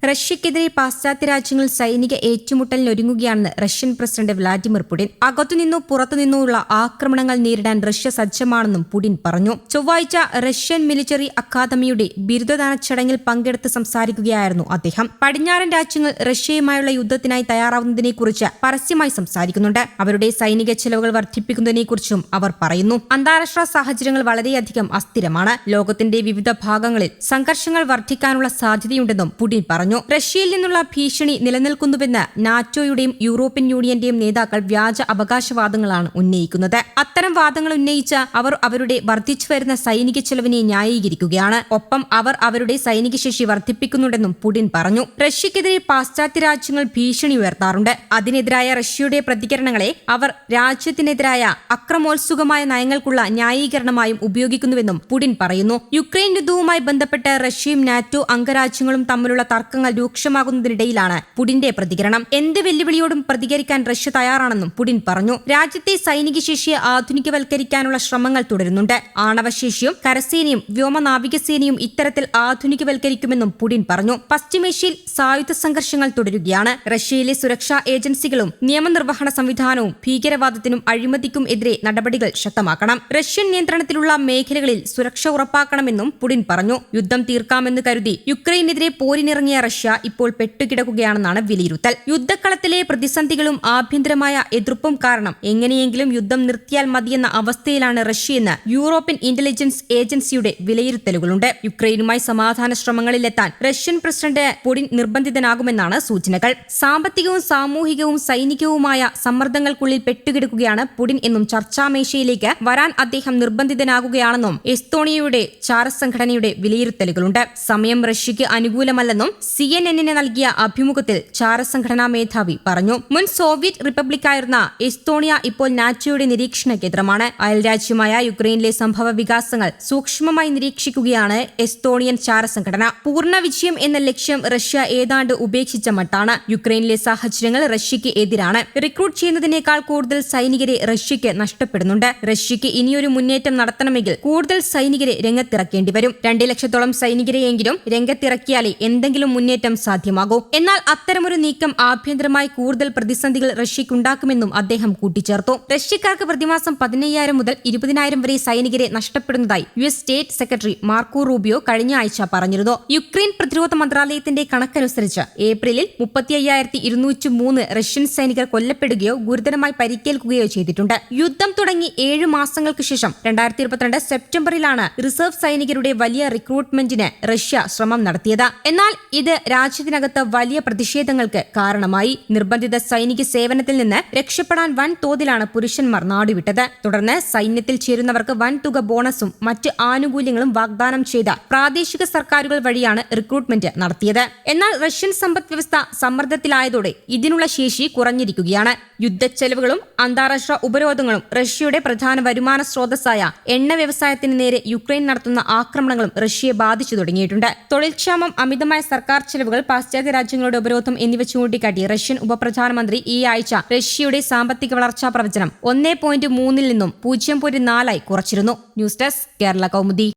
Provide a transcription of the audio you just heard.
റഷ്യക്കെതിരെ പാശ്ചാത്യ രാജ്യങ്ങൾ സൈനിക ഏറ്റുമുട്ടലിനൊരുങ്ങുകയാണെന്ന് റഷ്യൻ പ്രസിഡന്റ് വ്ളാഡിമിർ പുടിൻ. അകത്തുനിന്നോ പുറത്തുനിന്നോ ആക്രമണങ്ങൾ നേരിടാൻ റഷ്യ സജ്ജമാണെന്നും പുടിൻ പറഞ്ഞു. ചൊവ്വാഴ്ച റഷ്യൻ മിലിറ്ററി അക്കാദമിയുടെ ബിരുദദാന ചടങ്ങിൽ പങ്കെടുത്ത് സംസാരിക്കുകയായിരുന്നു അദ്ദേഹം. പടിഞ്ഞാറൻ രാജ്യങ്ങൾ റഷ്യയുമായുള്ള യുദ്ധത്തിനായി തയ്യാറാവുന്നതിനെക്കുറിച്ച് പരസ്യമായി സംസാരിക്കുന്നുണ്ട്. അവരുടെ സൈനിക ചെലവുകൾ വർദ്ധിപ്പിക്കുന്നതിനെക്കുറിച്ചും അവർ പറയുന്നു. അന്താരാഷ്ട്ര സാഹചര്യങ്ങൾ വളരെയധികം അസ്ഥിരമാണ്. ലോകത്തിന്റെ വിവിധ ഭാഗങ്ങളിൽ സംഘർഷങ്ങൾ വർദ്ധിക്കാനുള്ള സാധ്യതയുണ്ടെന്നും പുടിൻ പറഞ്ഞു. റഷ്യയിൽ നിന്നുള്ള ഭീഷണി നിലനിൽക്കുന്നുവെന്ന് നാറ്റോയുടെയും യൂറോപ്യൻ യൂണിയന്റെയും നേതാക്കൾ വ്യാജ അവകാശവാദങ്ങളാണ് ഉന്നയിക്കുന്നത്. അത്തരം വാദങ്ങൾ ഉന്നയിച്ച അവർ അവരുടെ വർദ്ധിച്ചുവരുന്ന സൈനിക ചെലവിനെ ന്യായീകരിക്കുകയാണ്. ഒപ്പം അവർ അവരുടെ സൈനിക ശേഷി വർദ്ധിപ്പിക്കുന്നുണ്ടെന്നും പുടിൻ പറഞ്ഞു. റഷ്യക്കെതിരെ പാശ്ചാത്യ രാജ്യങ്ങൾ ഭീഷണി ഉയർത്താറുണ്ട്. അതിനെതിരായ റഷ്യയുടെ പ്രതികരണങ്ങളെ അവർ രാജ്യത്തിനെതിരായ അക്രമോത്സുകമായ നയങ്ങൾക്കുള്ള ന്യായീകരണമായും ഉപയോഗിക്കുന്നുവെന്നും പുടിൻ പറയുന്നു. യുക്രൈൻ യുദ്ധവുമായി ബന്ധപ്പെട്ട് റഷ്യയും നാറ്റോ അംഗരാജ്യങ്ങളും തമ്മിലുള്ള തർക്കങ്ങൾ രൂക്ഷമാകുന്നതിനിടയിലാണ് പുടിന്റെ പ്രതികരണം. എന്ത് വെല്ലുവിളിയോടും പ്രതികരിക്കാൻ റഷ്യ തയ്യാറാണെന്നും പുടിൻ പറഞ്ഞു. രാജ്യത്തെ സൈനിക ശേഷിയെ ആധുനികവൽക്കരിക്കാനുള്ള ശ്രമങ്ങൾ തുടരുന്നുണ്ട്. ആണവശേഷിയും കരസേനയും വ്യോമനാവികസേനയും ഇത്തരത്തിൽ ആധുനികവൽക്കരിക്കുമെന്നും പുടിൻ പറഞ്ഞു. പശ്ചിമേഷ്യയിൽ സായുധ സംഘർഷങ്ങൾ തുടരുകയാണ്. റഷ്യയിലെ സുരക്ഷാ ഏജൻസികളും നിയമനിർവഹണ സംവിധാനവും ഭീകരവാദത്തിനും അഴിമതിക്കും എതിരെ നടപടികൾ ശക്തമാക്കണം. റഷ്യൻ നിയന്ത്രണത്തിലുള്ള മേഖലകളിൽ സുരക്ഷ ഉറപ്പാക്കണമെന്നും പുടിൻ പറഞ്ഞു. യുദ്ധം തീർക്കാമെന്ന് കരുതി യുക്രൈനെതിരെ പോരിനിറങ്ങിയ റഷ്യ ഇപ്പോൾ പെട്ടുകിടക്കുകയാണെന്നാണ് വിലയിരുത്തൽ. യുദ്ധക്കളത്തിലെ പ്രതിസന്ധികളും ആഭ്യന്തരമായ എതിർപ്പും കാരണം എങ്ങനെയെങ്കിലും യുദ്ധം നിർത്തിയാൽ മതിയെന്ന അവസ്ഥയിലാണ് റഷ്യയെന്ന് യൂറോപ്യൻ ഇന്റലിജൻസ് ഏജൻസിയുടെ വിലയിരുത്തലുകളുണ്ട്. യുക്രൈനുമായി സമാധാന ശ്രമങ്ങളിലെത്താൻ റഷ്യൻ പ്രസിഡന്റ് പുടിൻ നിർബന്ധിതനാകുമെന്നാണ് സൂചനകൾ. സാമ്പത്തികവും സാമൂഹികവും സൈനികവുമായ സമ്മർദ്ദങ്ങൾക്കുള്ളിൽ പെട്ടുകിടക്കുകയാണ് പുടിൻ എന്നും ചർച്ചാമേശയിലേക്ക് വരാൻ അദ്ദേഹം നിർബന്ധിതനാകുകയാണെന്നും എസ്തോണിയയുടെ ചാരസംഘടനയുടെ വിലയിരുത്തലുകളുണ്ട്. സമയം റഷ്യയ്ക്ക് അനുകൂലമല്ലെന്നും CNN നൽകിയ അഭിമുഖത്തിൽ ചാരസംഘടനാ മേധാവി പറഞ്ഞു. മുൻ സോവിയറ്റ് റിപ്പബ്ലിക്കായിരുന്ന എസ്തോണിയ ഇപ്പോൾ നാറ്റോയുടെ നിരീക്ഷണ കേന്ദ്രമാണ്. അയൽരാജ്യമായ യുക്രൈനിലെ സംഭവ വികാസങ്ങൾ സൂക്ഷ്മമായി നിരീക്ഷിക്കുകയാണ് എസ്തോണിയൻ ചാരസംഘടന. പൂർണ്ണ വിജയം എന്ന ലക്ഷ്യം റഷ്യ ഏതാണ്ട് ഉപേക്ഷിച്ച മട്ടാണ്. യുക്രൈനിലെ സാഹചര്യങ്ങൾ റഷ്യയ്ക്ക് എതിരാണ്. റിക്രൂട്ട് ചെയ്യുന്നതിനേക്കാൾ കൂടുതൽ സൈനികരെ റഷ്യയ്ക്ക് നഷ്ടപ്പെടുന്നുണ്ട്. റഷ്യയ്ക്ക് ഇനിയൊരു മുന്നേറ്റം നടത്തണമെങ്കിൽ കൂടുതൽ സൈനികരെ രംഗത്തിറക്കേണ്ടി വരും. 2 ലക്ഷത്തോളം സൈനികരെയെങ്കിലും രംഗത്തിറക്കിയാലേ എന്തെങ്കിലും മുന്നേറ്റം സാധ്യമാകൂ. എന്നാൽ അത്തരമൊരു നീക്കം ആഭ്യന്തരമായി കൂടുതൽ പ്രതിസന്ധികൾ റഷ്യയ്ക്കുണ്ടാക്കുമെന്നും അദ്ദേഹം കൂട്ടിച്ചേർത്തു. റഷ്യക്കാർക്ക് പ്രതിമാസം 15,000 മുതൽ 20,000 വരെ സൈനികരെ നഷ്ടപ്പെടുന്നതായി US state secretary Marco Rubio കഴിഞ്ഞ ആഴ്ച പറഞ്ഞിരുന്നു. യുക്രൈൻ പ്രതിരോധ മന്ത്രാലയത്തിന്റെ കണക്കനുസരിച്ച് ഏപ്രിലിൽ 35,203 റഷ്യൻ സൈനികർ കൊല്ലപ്പെടുകയോ ഗുരുതരമായി പരിക്കേൽക്കുകയോ ചെയ്തിട്ടുണ്ട്. യുദ്ധം തുടങ്ങി 7 മാസങ്ങൾക്ക് ശേഷം 2022 സെപ്റ്റംബറിലാണ് റിസർവ് സൈനികരുടെ വലിയ റിക്രൂട്ട്മെന്റിന് റഷ്യ ശ്രമം നടത്തിയത്. എന്നാൽ ഇത് രാജ്യത്തിനകത്ത് വലിയ പ്രതിഷേധങ്ങൾക്ക് കാരണമായി. നിർബന്ധിത സൈനിക സേവനത്തിൽ നിന്ന് രക്ഷപ്പെടാൻ വൻതോതിലാണ് പുരുഷന്മാർ നാടുവിട്ടത്. തുടർന്ന് സൈന്യത്തിൽ ചേരുന്നവർക്ക് വൻതുക ബോണസും മറ്റ് ആനുകൂല്യങ്ങളും വാഗ്ദാനം ചെയ്ത പ്രാദേശിക സർക്കാരുകൾ വഴിയാണ് റിക്രൂട്ട്മെന്റ് നടത്തിയത്. എന്നാൽ റഷ്യൻ സമ്പദ് വ്യവസ്ഥ സമ്മർദ്ദത്തിലായതോടെ ഇതിനുള്ള ശേഷി കുറഞ്ഞിരിക്കുകയാണ്. യുദ്ധച്ചെലവുകളും അന്താരാഷ്ട്ര ഉപരോധങ്ങളും റഷ്യയുടെ പ്രധാന വരുമാന സ്രോതസ്സായ എണ്ണ വ്യവസായത്തിന് നേരെ യുക്രൈൻ നടത്തുന്ന ആക്രമണങ്ങളും റഷ്യയെ ബാധിച്ചു തുടങ്ങിയിട്ടുണ്ട്. തൊഴിൽക്ഷാമം, അമിതമായ സർക്കാർ ചെലവുകൾ, പാശ്ചാത്യ രാജ്യങ്ങളുടെ ഉപരോധം എന്നിവ ചൂണ്ടിക്കാട്ടി റഷ്യൻ ഉപപ്രധാനമന്ത്രി ഈ ആഴ്ച റഷ്യയുടെ സാമ്പത്തിക വളർച്ചാ പ്രവചനം 1.3 നിന്നും 0.4 കുറച്ചിരുന്നു. News desk Kerala Kaumudi.